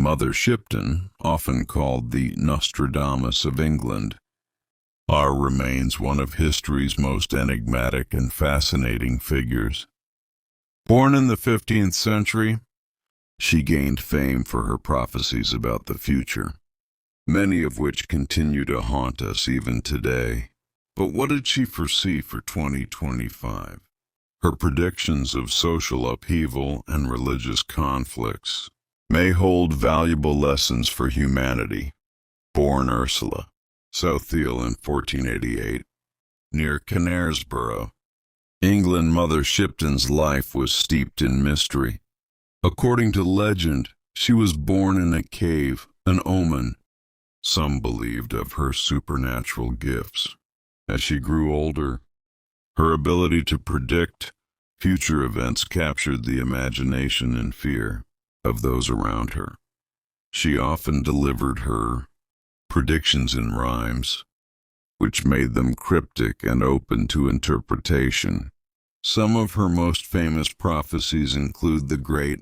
Mother Shipton, often called the Nostradamus of England, remains one of history's most enigmatic and fascinating figures. Born in the 15th century, she gained fame for her prophecies about the future, many of which continue to haunt us even today. But what did she foresee for 2025? Her predictions of social upheaval and religious conflicts may hold valuable lessons for humanity. Born Ursula Southiel in 1488, near Knaresborough, England, Mother Shipton's life was steeped in mystery. According to legend, she was born in a cave, an omen. Some believed of her supernatural gifts. As she grew older, her ability to predict future events captured the imagination and fear of those around her. She often delivered her predictions in rhymes, which made them cryptic and open to interpretation. Some of her most famous prophecies include the Great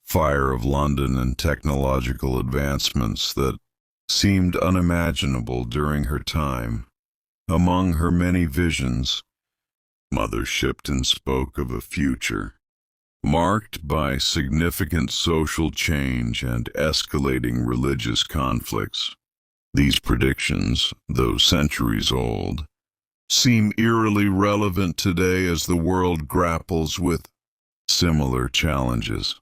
Fire of London and technological advancements that seemed unimaginable during her time. Among her many visions, Mother Shipton spoke of a future marked by significant social change and escalating religious conflicts. These predictions, though centuries old, seem eerily relevant today as the world grapples with similar challenges.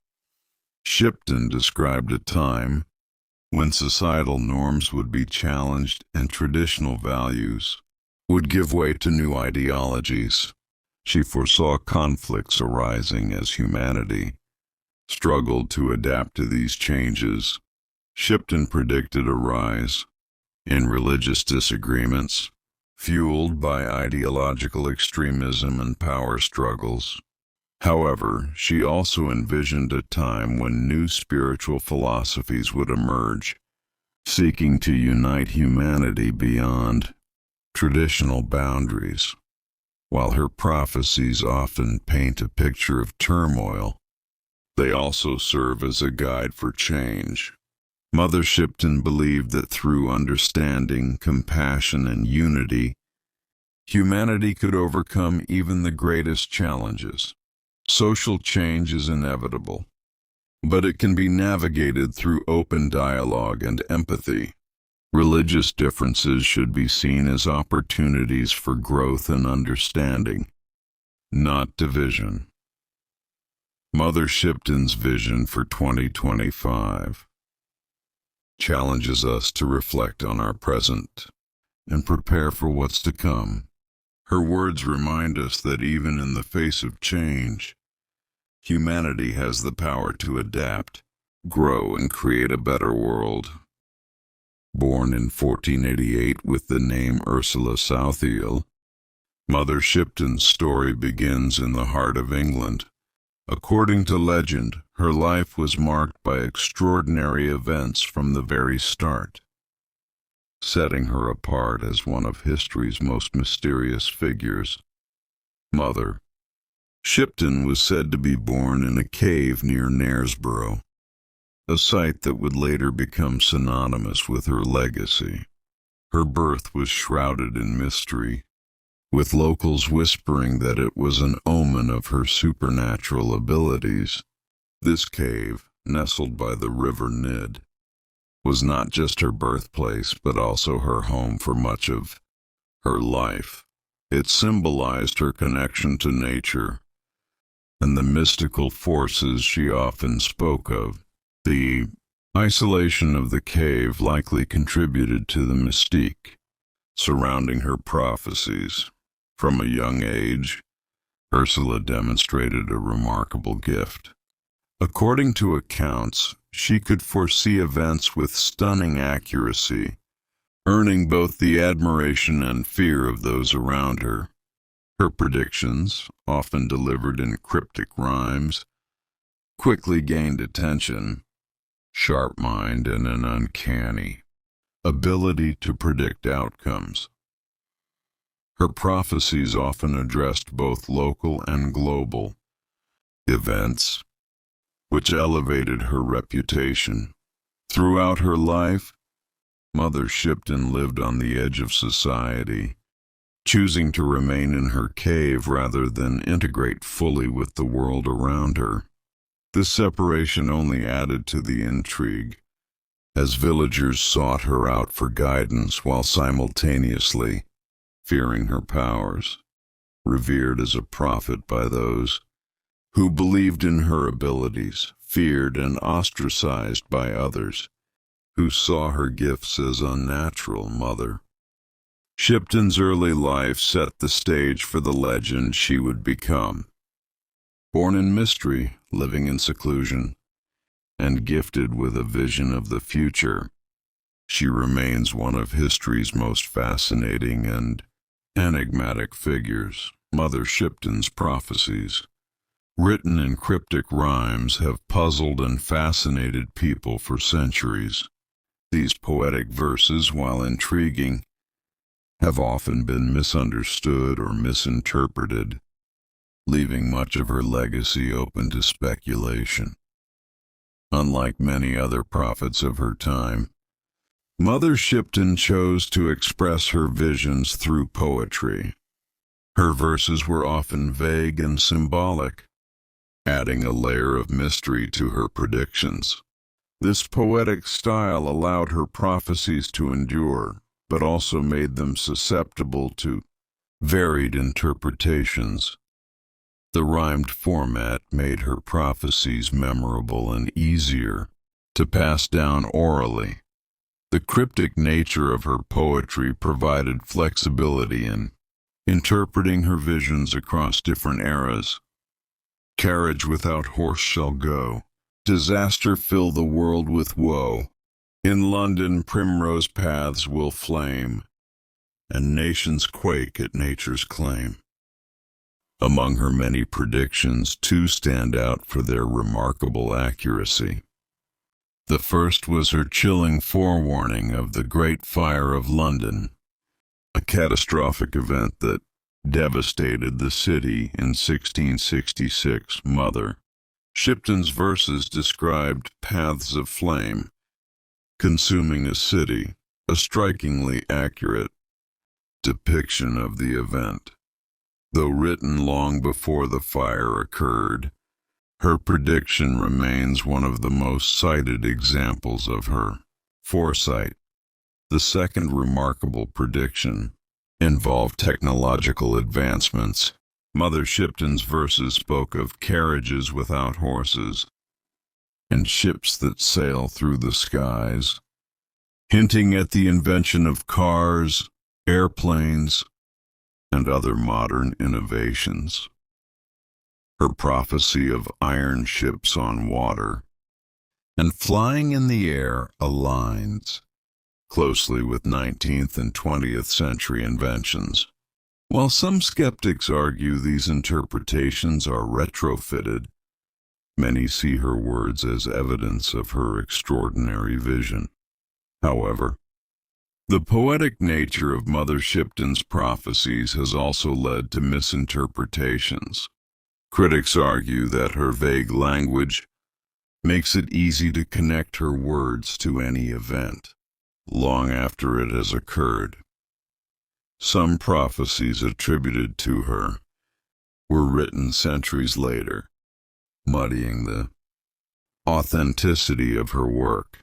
Shipton described a time when societal norms would be challenged and traditional values would give way to new ideologies. She foresaw conflicts arising as humanity struggled to adapt to these changes. Shipton predicted a rise in religious disagreements, fueled by ideological extremism and power struggles. However, she also envisioned a time when new spiritual philosophies would emerge, seeking to unite humanity beyond traditional boundaries. While her prophecies often paint a picture of turmoil, they also serve as a guide for change. Mother Shipton believed that through understanding, compassion, and unity, humanity could overcome even the greatest challenges. Social change is inevitable, but it can be navigated through open dialogue and empathy. Religious differences should be seen as opportunities for growth and understanding, not division. Mother Shipton's vision for 2025 challenges us to reflect on our present and prepare for what's to come. Her words remind us that even in the face of change, humanity has the power to adapt, grow, and create a better world. Born in 1488 with the name Ursula Southiel, Mother Shipton's story begins in the heart of England. According to legend, her life was marked by extraordinary events from the very start, setting her apart as one of history's most mysterious figures. Mother Shipton was said to be born in a cave near Knaresborough, a site that would later become synonymous with her legacy. Her birth was shrouded in mystery, with locals whispering that it was an omen of her supernatural abilities. This cave, nestled by the River Nid, was not just her birthplace but also her home for much of her life. It symbolized her connection to nature and the mystical forces she often spoke of. The isolation of the cave likely contributed to the mystique surrounding her prophecies. From a young age, Ursula demonstrated a remarkable gift. According to accounts, she could foresee events with stunning accuracy, earning both the admiration and fear of those around her. Her predictions, often delivered in cryptic rhymes, quickly gained attention, sharp mind, and an uncanny ability to predict outcomes. Her prophecies often addressed both local and global events, which elevated her reputation. Throughout her life, Mother Shipton lived on the edge of society, choosing to remain in her cave rather than integrate fully with the world around her. This separation only added to the intrigue, as villagers sought her out for guidance while simultaneously fearing her powers. Revered as a prophet by those who believed in her abilities, feared and ostracized by others who saw her gifts as unnatural. Mother Shipton's early life set the stage for the legend she would become. Born in mystery, living in seclusion, and gifted with a vision of the future, she remains one of history's most fascinating and enigmatic figures. Mother Shipton's prophecies, written in cryptic rhymes, have puzzled and fascinated people for centuries. These poetic verses, while intriguing, have often been misunderstood or misinterpreted, leaving much of her legacy open to speculation. Unlike many other prophets of her time, Mother Shipton chose to express her visions through poetry. Her verses were often vague and symbolic, adding a layer of mystery to her predictions. This poetic style allowed her prophecies to endure, but also made them susceptible to varied interpretations. The rhymed format made her prophecies memorable and easier to pass down orally. The cryptic nature of her poetry provided flexibility in interpreting her visions across different eras. Carriage without horse shall go. Disaster fill the world with woe. In London primrose paths will flame, and nations quake at nature's claim. Among her many predictions, two stand out for their remarkable accuracy. The first was her chilling forewarning of the Great Fire of London, a catastrophic event that devastated the city in 1666. Mother Shipton's verses described paths of flame consuming a city, a strikingly accurate depiction of the event. Though written long before the fire occurred, her prediction remains one of the most cited examples of her foresight. The second remarkable prediction involved technological advancements. Mother Shipton's verses spoke of carriages without horses and ships that sail through the skies, hinting at the invention of cars, airplanes, and other modern innovations. Her prophecy of iron ships on water and flying in the air aligns closely with 19th and 20th century inventions. While some skeptics argue these interpretations are retrofitted, many see her words as evidence of her extraordinary vision. However, the poetic nature of Mother Shipton's prophecies has also led to misinterpretations. Critics argue that her vague language makes it easy to connect her words to any event long after it has occurred. Some prophecies attributed to her were written centuries later, muddying the authenticity of her work.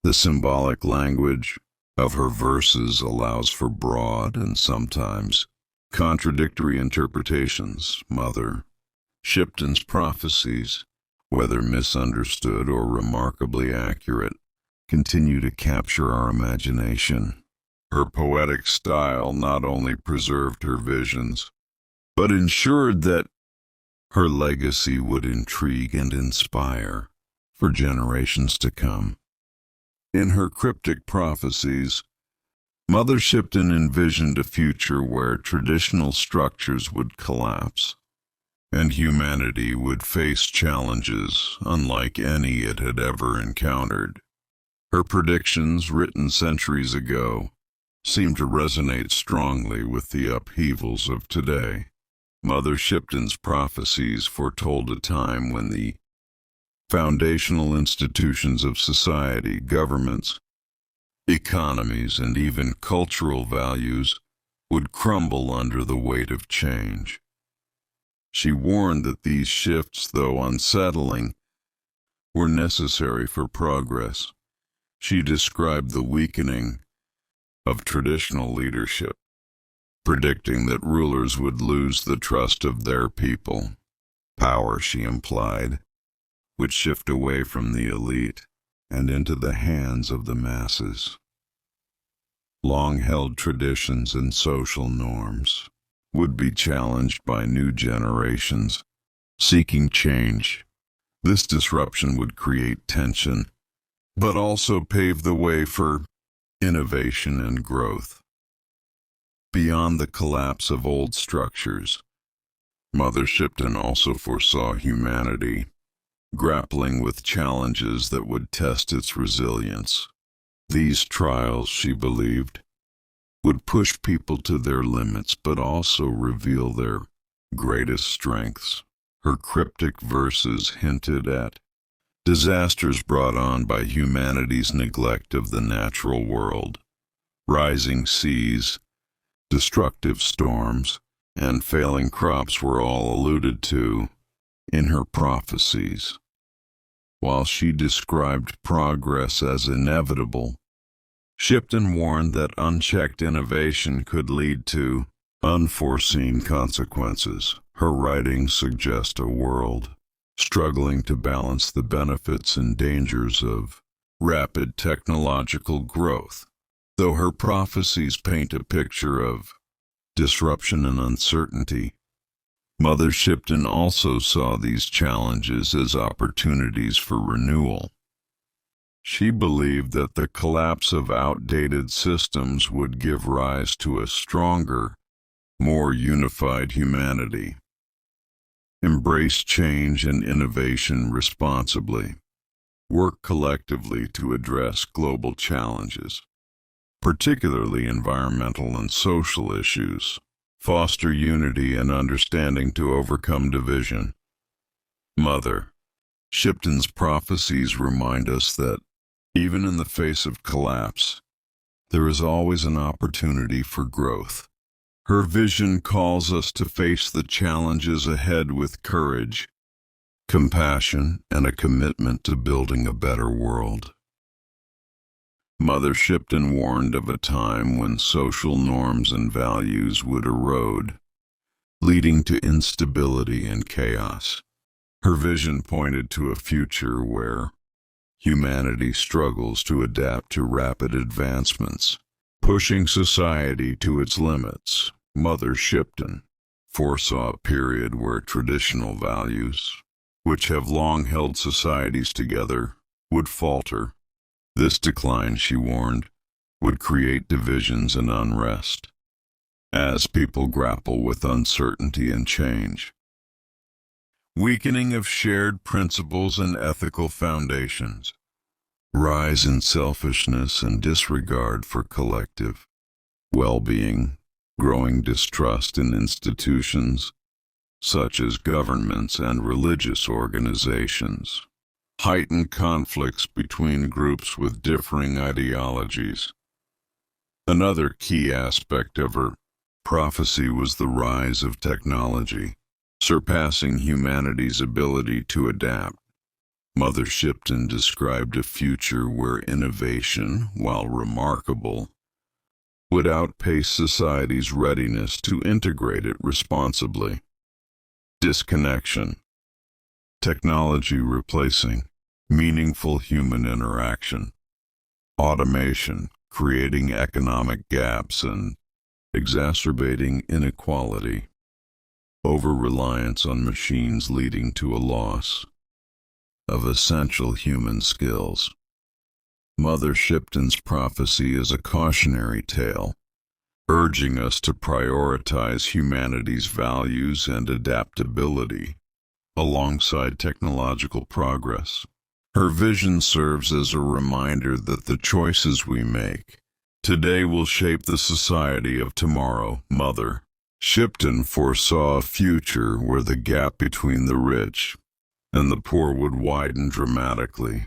The symbolic language of her verses allows for broad and sometimes contradictory interpretations. Mother Shipton's prophecies, whether misunderstood or remarkably accurate, continue to capture our imagination. Her poetic style not only preserved her visions, but ensured that her legacy would intrigue and inspire for generations to come. In her cryptic prophecies, Mother Shipton envisioned a future where traditional structures would collapse and humanity would face challenges unlike any it had ever encountered. Her predictions, written centuries ago, seem to resonate strongly with the upheavals of today. Mother Shipton's prophecies foretold a time when the Foundational institutions of society, governments, economies, and even cultural values would crumble under the weight of change. She warned that these shifts, though unsettling, were necessary for progress. She described the weakening of traditional leadership, predicting that rulers would lose the trust of their people. Power, she implied, would shift away from the elite and into the hands of the masses. Long-held traditions and social norms would be challenged by new generations seeking change. This disruption would create tension, but also pave the way for innovation and growth. Beyond the collapse of old structures, Mother Shipton also foresaw humanity grappling with challenges that would test its resilience. These trials, she believed, would push people to their limits but also reveal their greatest strengths. Her cryptic verses hinted at disasters brought on by humanity's neglect of the natural world. Rising seas, destructive storms, and failing crops were all alluded to in her prophecies. While she described progress as inevitable, Shipton warned that unchecked innovation could lead to unforeseen consequences. Her writings suggest a world struggling to balance the benefits and dangers of rapid technological growth. Though her prophecies paint a picture of disruption and uncertainty, Mother Shipton also saw these challenges as opportunities for renewal. She believed that the collapse of outdated systems would give rise to a stronger, more unified humanity. Embrace change and innovation responsibly. Work collectively to address global challenges, particularly environmental and social issues. Foster unity and understanding to overcome division. Mother Shipton's prophecies remind us that, even in the face of collapse, there is always an opportunity for growth. Her vision calls us to face the challenges ahead with courage, compassion, and a commitment to building a better world. Mother Shipton warned of a time when social norms and values would erode, leading to instability and chaos. Her vision pointed to a future where humanity struggles to adapt to rapid advancements, pushing society to its limits. Mother Shipton foresaw a period where traditional values, which have long held societies together, would falter. This decline, she warned, would create divisions and unrest as people grapple with uncertainty and change. Weakening of shared principles and ethical foundations. Rise in selfishness and disregard for collective well-being. Growing distrust in institutions, such as governments and religious organizations. Heightened conflicts between groups with differing ideologies. Another key aspect of her prophecy was the rise of technology, surpassing humanity's ability to adapt. Mother Shipton described a future where innovation, while remarkable, would outpace society's readiness to integrate it responsibly. Disconnection. Technology replacing meaningful human interaction. Automation, creating economic gaps and exacerbating inequality. Over-reliance on machines leading to a loss of essential human skills. Mother Shipton's prophecy is a cautionary tale, urging us to prioritize humanity's values and adaptability alongside technological progress. Her vision serves as a reminder that the choices we make today will shape the society of tomorrow. Mother Shipton foresaw a future where the gap between the rich and the poor would widen dramatically.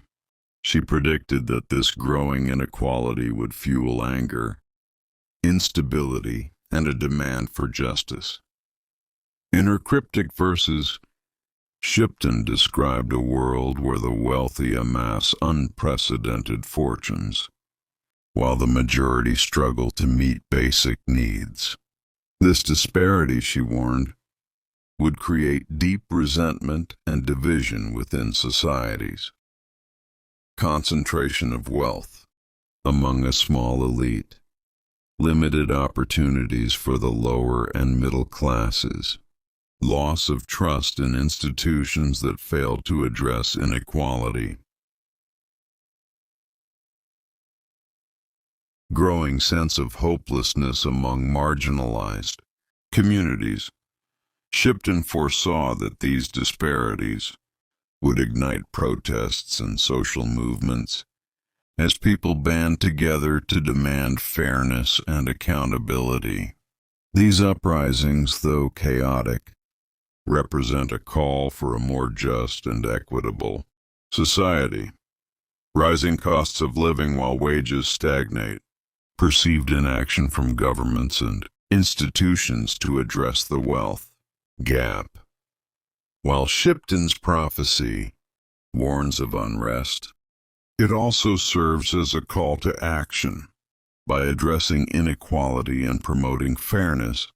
She predicted that this growing inequality would fuel anger, instability, and a demand for justice. In her cryptic verses, Shipton described a world where the wealthy amass unprecedented fortunes, while the majority struggle to meet basic needs. This disparity, she warned, would create deep resentment and division within societies. Concentration of wealth among a small elite, limited opportunities for the lower and middle classes, loss of trust in institutions that fail to address inequality, growing sense of hopelessness among marginalized communities. Shipton foresaw that these disparities would ignite protests and social movements as people band together to demand fairness and accountability. These uprisings, though chaotic, represent a call for a more just and equitable society. Rising costs of living while wages stagnate, perceived inaction from governments and institutions to address the wealth gap. While Shipton's prophecy warns of unrest, it also serves as a call to action. By addressing inequality and promoting fairness,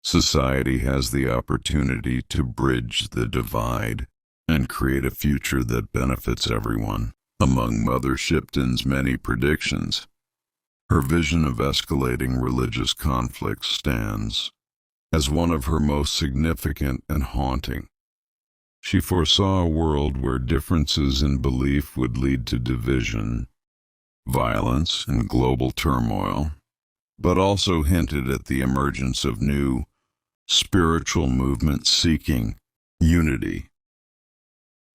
society has the opportunity to bridge the divide and create a future that benefits everyone. Among Mother Shipton's many predictions, her vision of escalating religious conflict stands as one of her most significant and haunting. She foresaw a world where differences in belief would lead to division, violence, and global turmoil, but also hinted at the emergence of new spiritual movements seeking unity.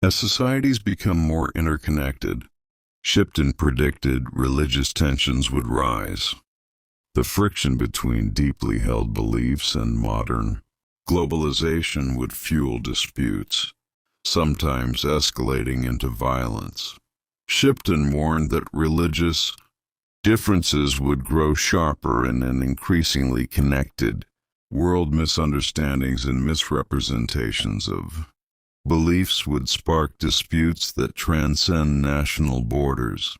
As societies become more interconnected, Shipton predicted religious tensions would rise. The friction between deeply held beliefs and modern globalization would fuel disputes, sometimes escalating into violence. Shipton warned that religious differences would grow sharper in an increasingly connected world. Misunderstandings and misrepresentations of beliefs would spark disputes that transcend national borders.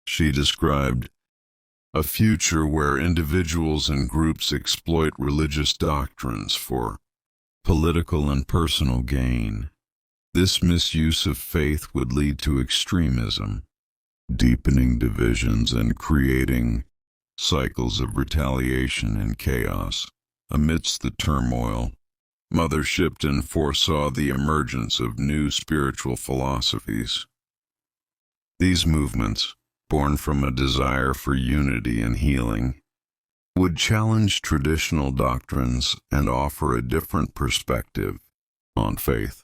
She described a future where individuals and groups exploit religious doctrines for political and personal gain. This misuse of faith would lead to extremism, deepening divisions and creating cycles of retaliation and chaos. Amidst the turmoil, Mother Shipton foresaw the emergence of new spiritual philosophies. These movements, born from a desire for unity and healing, would challenge traditional doctrines and offer a different perspective on faith.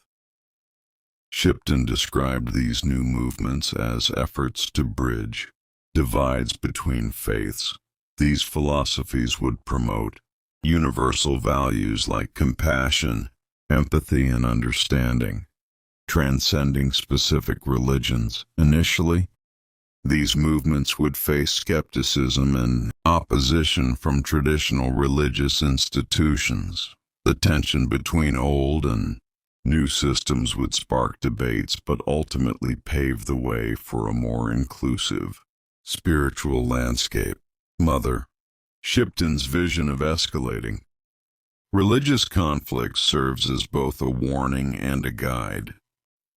Shipton described these new movements as efforts to bridge divides between faiths. These philosophies would promote universal values like compassion, empathy, and understanding, transcending specific religions. Initially, these movements would face skepticism and opposition from traditional religious institutions. The tension between old and new systems would spark debates but ultimately pave the way for a more inclusive spiritual landscape. Mother Shipton's vision of escalating religious conflict serves as both a warning and a guide.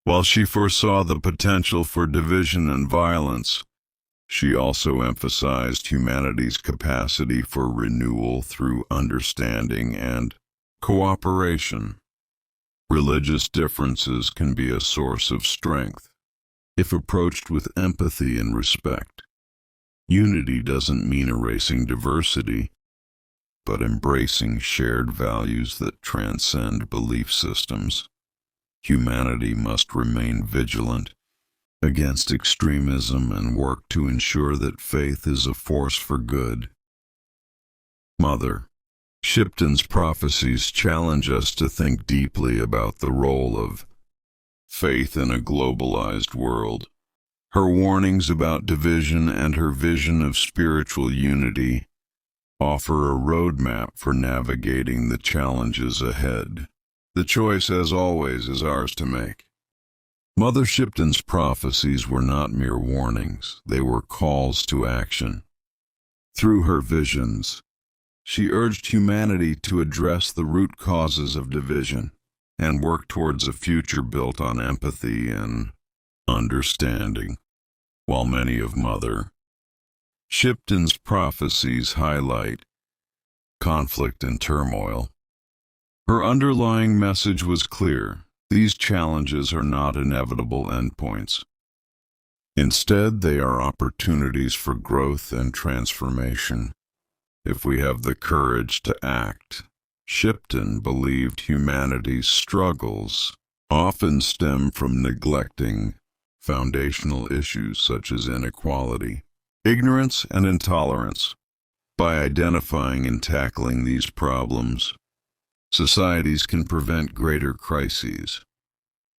While she foresaw the potential for division and violence, she also emphasized humanity's capacity for renewal through understanding and cooperation. Religious differences can be a source of strength if approached with empathy and respect. Unity doesn't mean erasing diversity, but embracing shared values that transcend belief systems. Humanity must remain vigilant against extremism and work to ensure that faith is a force for good. Mother Shipton's prophecies challenge us to think deeply about the role of faith in a globalized world. Her warnings about division and her vision of spiritual unity offer a roadmap for navigating the challenges ahead. The choice, as always, is ours to make. Mother Shipton's prophecies were not mere warnings, they were calls to action. Through her visions, she urged humanity to address the root causes of division and work towards a future built on empathy and understanding. While many of Mother Shipton's prophecies highlight conflict and turmoil, her underlying message was clear. These challenges are not inevitable endpoints. Instead, they are opportunities for growth and transformation. If we have the courage to act, Shipton believed humanity's struggles often stem from neglecting foundational issues such as inequality, ignorance, and intolerance. By identifying and tackling these problems, societies can prevent greater crises.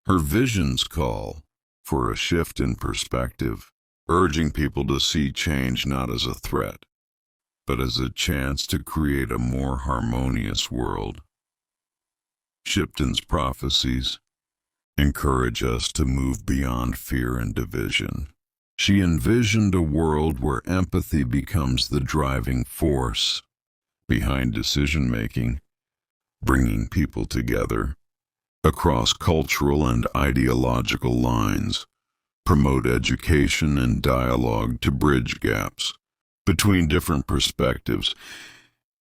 Her visions call for a shift in perspective, urging people to see change not as a threat, but as a chance to create a more harmonious world. Shipton's prophecies encourage us to move beyond fear and division. She envisioned a world where empathy becomes the driving force behind decision-making, bringing people together across cultural and ideological lines, promote education and dialogue to bridge gaps between different perspectives,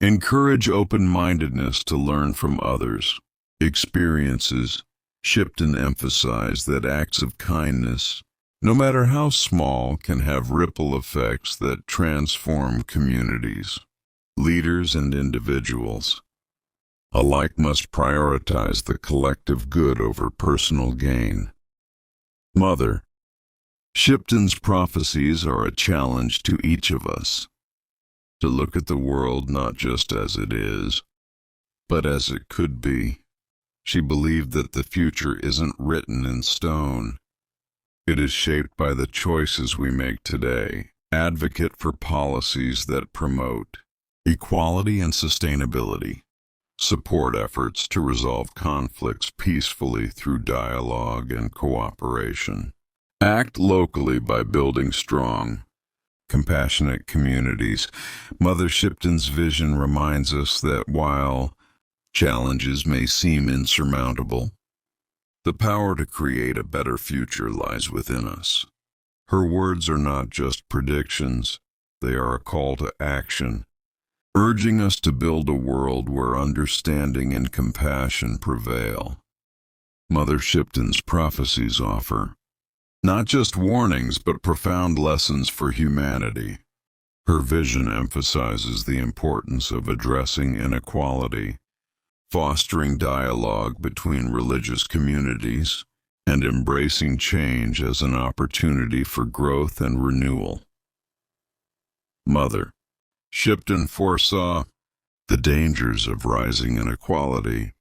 encourage open-mindedness to learn from others' experiences. Shipton emphasized that acts of kindness, no matter how small, can have ripple effects that transform communities. Leaders and individuals alike must prioritize the collective good over personal gain. Mother Shipton's prophecies are a challenge to each of us to look at the world not just as it is, but as it could be. She believed that the future isn't written in stone. It is shaped by the choices we make today. Advocate for policies that promote equality and sustainability. Support efforts to resolve conflicts peacefully through dialogue and cooperation. Act locally by building strong, compassionate communities. Mother Shipton's vision reminds us that while challenges may seem insurmountable, the power to create a better future lies within us. Her words are not just predictions, they are a call to action, urging us to build a world where understanding and compassion prevail. Mother Shipton's prophecies offer not just warnings, but profound lessons for humanity. Her vision emphasizes the importance of addressing inequality, fostering dialogue between religious communities, and embracing change as an opportunity for growth and renewal. Mother Shipton foresaw the dangers of rising inequality.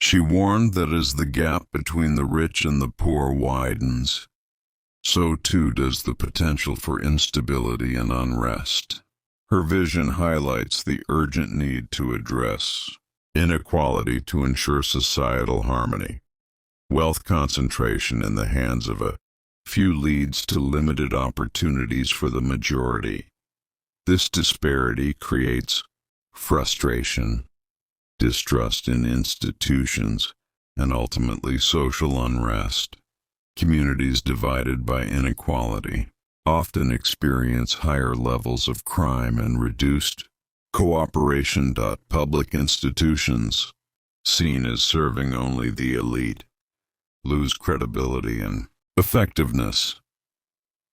She warned that as the gap between the rich and the poor widens, so too does the potential for instability and unrest. Her vision highlights the urgent need to address inequality to ensure societal harmony. Wealth concentration in the hands of a few leads to limited opportunities for the majority. This disparity creates frustration, distrust in institutions, and ultimately social unrest. Communities divided by inequality often experience higher levels of crime and reduced cooperation. Public institutions, seen as serving only the elite, lose credibility and effectiveness.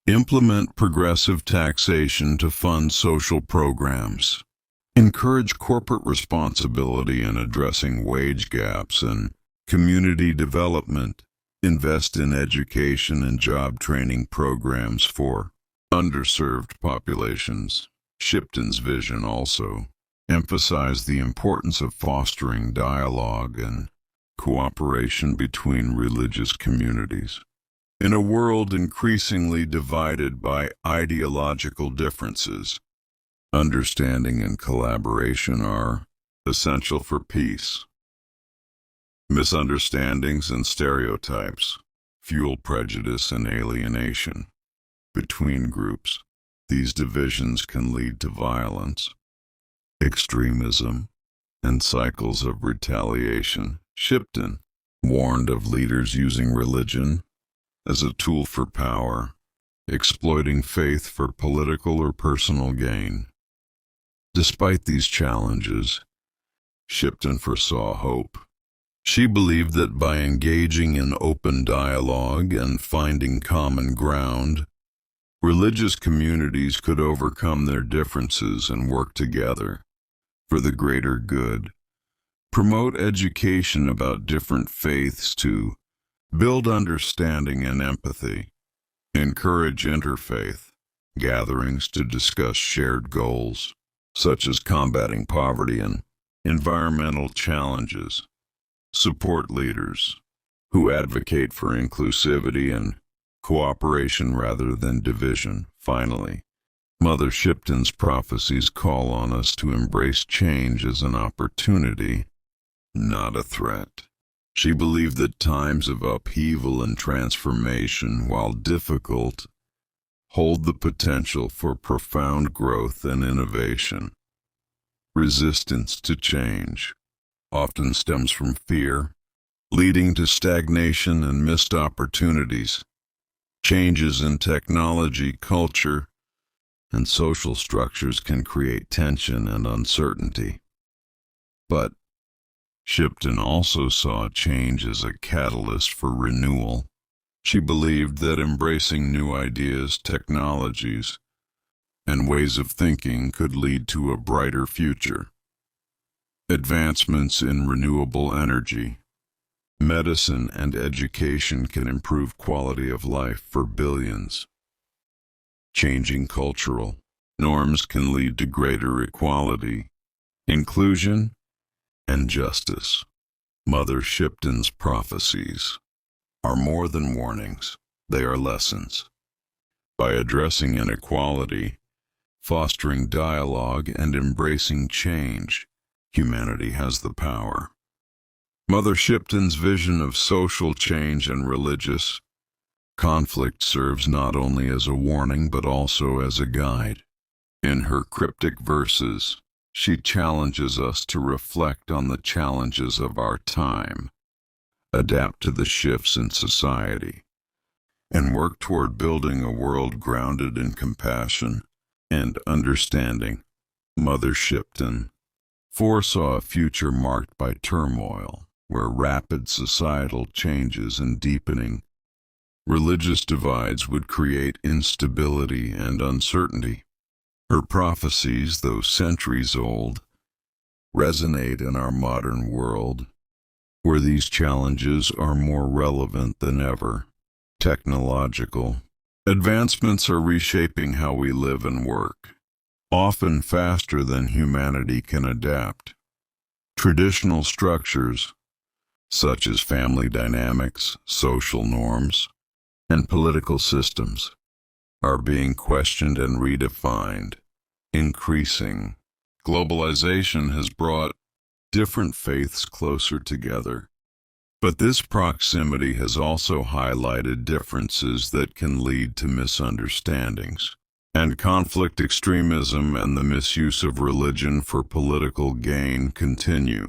Implement progressive taxation to fund social programs. Encourage corporate responsibility in addressing wage gaps and community development. Invest in education and job training programs for underserved populations. Shipton's vision also emphasized the importance of fostering dialogue and cooperation between religious communities. In a world increasingly divided by ideological differences, understanding and collaboration are essential for peace. Misunderstandings and stereotypes fuel prejudice and alienation between groups. These divisions can lead to violence, extremism, and cycles of retaliation. Shipton warned of leaders using religion as a tool for power, exploiting faith for political or personal gain. Despite these challenges, Shipton foresaw hope. She believed that by engaging in open dialogue and finding common ground, religious communities could overcome their differences and work together for the greater good. Promote education about different faiths to build understanding and empathy. Encourage interfaith gatherings to discuss shared goals, such as combating poverty and environmental challenges. Support leaders who advocate for inclusivity and cooperation rather than division. Finally, Mother Shipton's prophecies call on us to embrace change as an opportunity, not a threat. She believed that times of upheaval and transformation, while difficult, hold the potential for profound growth and innovation. Resistance to change often stems from fear, leading to stagnation and missed opportunities. Changes in technology, culture, and social structures can create tension and uncertainty. But Shipton also saw change as a catalyst for renewal. She believed that embracing new ideas, technologies, and ways of thinking could lead to a brighter future. Advancements in renewable energy, medicine, and education can improve quality of life for billions. Changing cultural norms can lead to greater equality, inclusion, and justice. Mother Shipton's prophecies are more than warnings, they are lessons. By addressing inequality, fostering dialogue, and embracing change, humanity has the power. Mother Shipton's vision of social change and religious conflict serves not only as a warning but also as a guide. In her cryptic verses, she challenges us to reflect on the challenges of our time, adapt to the shifts in society, and work toward building a world grounded in compassion and understanding. Mother Shipton foresaw a future marked by turmoil, where rapid societal changes and deepening religious divides would create instability and uncertainty. Her prophecies, though centuries old, resonate in our modern world, where these challenges are more relevant than ever. Technological advancements are reshaping how we live and work, often faster than humanity can adapt. Traditional structures, such as family dynamics, social norms, and political systems, are being questioned and redefined. Increasing globalization has brought different faiths closer together, but this proximity has also highlighted differences that can lead to misunderstandings and conflict. Extremism and the misuse of religion for political gain continue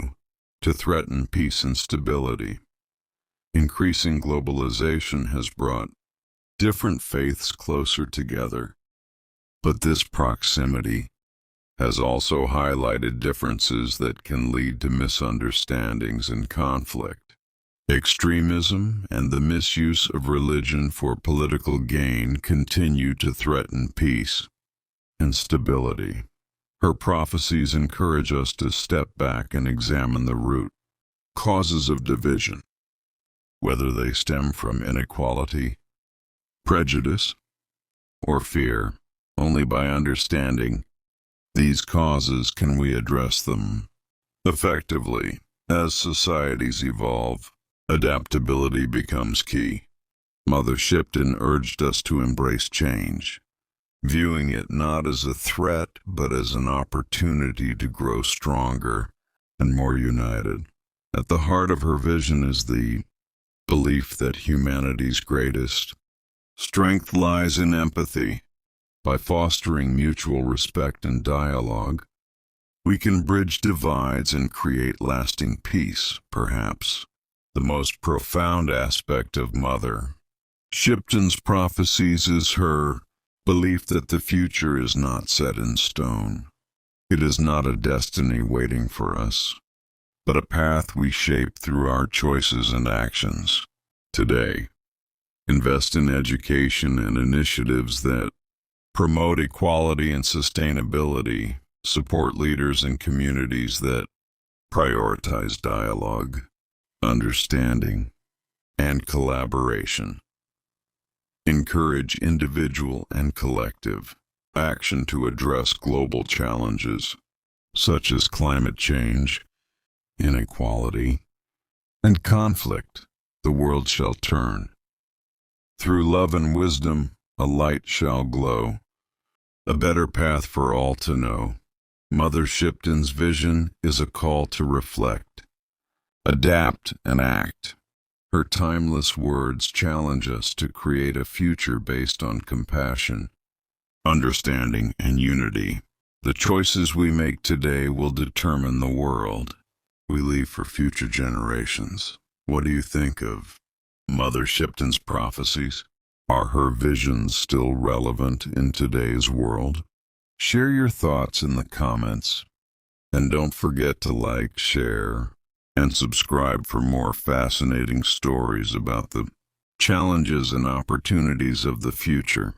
to threaten peace and stability. Increasing globalization has brought different faiths closer together, but this proximity has also highlighted differences that can lead to misunderstandings and conflict. Extremism and the misuse of religion for political gain continue to threaten peace and stability. Her prophecies encourage us to step back and examine the root causes of division, whether they stem from inequality, prejudice, or fear. Only by understanding these causes can we address them effectively. As societies evolve, adaptability becomes key. Mother Shipton urged us to embrace change, viewing it not as a threat but as an opportunity to grow stronger and more united. At the heart of her vision is the belief that humanity's greatest strength lies in empathy. By fostering mutual respect and dialogue, we can bridge divides and create lasting peace. Perhaps the most profound aspect of Mother Shipton's prophecies is her belief that the future is not set in stone. It is not a destiny waiting for us, but a path we shape through our choices and actions. Today, invest in education and initiatives that promote equality and sustainability, support leaders and communities that prioritize dialogue, understanding, and collaboration. Encourage individual and collective action to address global challenges such as climate change, inequality, and conflict. The world shall turn. Through love and wisdom, a light shall glow, a better path for all to know. Mother Shipton's vision is a call to reflect, adapt, and act. Her timeless words challenge us to create a future based on compassion, understanding, and unity. The choices we make today will determine the world we leave for future generations. What do you think of Mother Shipton's prophecies? Are her visions still relevant in today's world? Share your thoughts in the comments, and don't forget to like, share, and subscribe for more fascinating stories about the challenges and opportunities of the future.